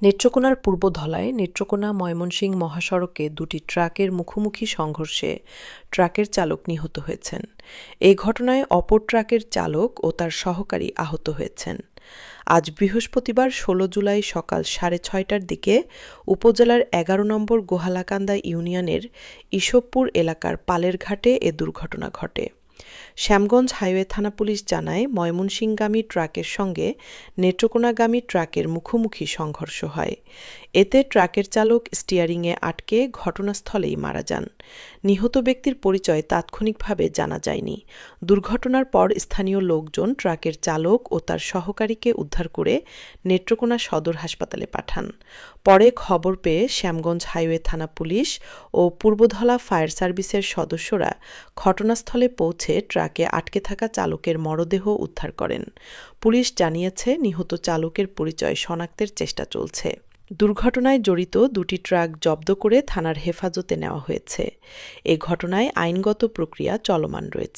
নেত্রকোনার পূর্ব ধলায় নেত্রকোনা ময়মনসিংহ মহাসড়কে দুটি ট্রাকের মুখোমুখি সংঘর্ষে ট্রাকের চালক নিহত হয়েছেন। এ ঘটনায় অপর ট্রাকের চালক ও তার সহকারী আহত হয়েছেন। আজ বৃহস্পতিবার ১৬ জুলাই সকাল ৬:৩০টার দিকে উপজেলার ১১ নম্বর গোহালাকান্দা ইউনিয়নের ইসবপুর এলাকার পালের ঘাটে এ দুর্ঘটনা ঘটে। শ্যামগঞ্জ হাইওয়ে থানা পুলিশ জানায়, ময়মনসিংহগামী ট্রাকের সঙ্গে নেত্রকোনাগামী ট্রাকের মুখোমুখি সংঘর্ষ হয়। এতে ট্রাকের চালক স্টিয়ারিংয়ে আটকে ঘটনাস্থলেই মারা যান। নিহত ব্যক্তির পরিচয় তাৎক্ষণিকভাবে জানা যায়নি। দুর্ঘটনার পর স্থানীয় লোকজন ট্রাকের চালক ও তার সহকারীকে উদ্ধার করে নেত্রকোনা সদর হাসপাতালে পাঠান। পরে খবর পেয়ে শ্যামগঞ্জ হাইওয়ে থানা পুলিশ ও পূর্বধলা ফায়ার সার্ভিসের সদস্যরা ঘটনাস্থলে পৌঁছে ট্রাকে আটকে থাকা চালকের মরদেহ উদ্ধার করেন। পুলিশ জানিয়েছে, নিহত চালকের পরিচয় শনাক্তের চেষ্টা চলছে। দুর্ঘটনায় জড়িত দুটি ট্রাক জব্দ করে থানার হেফাজতে নেওয়া হয়েছে। এ ঘটনায় আইনগত প্রক্রিয়া চলমান রয়েছে।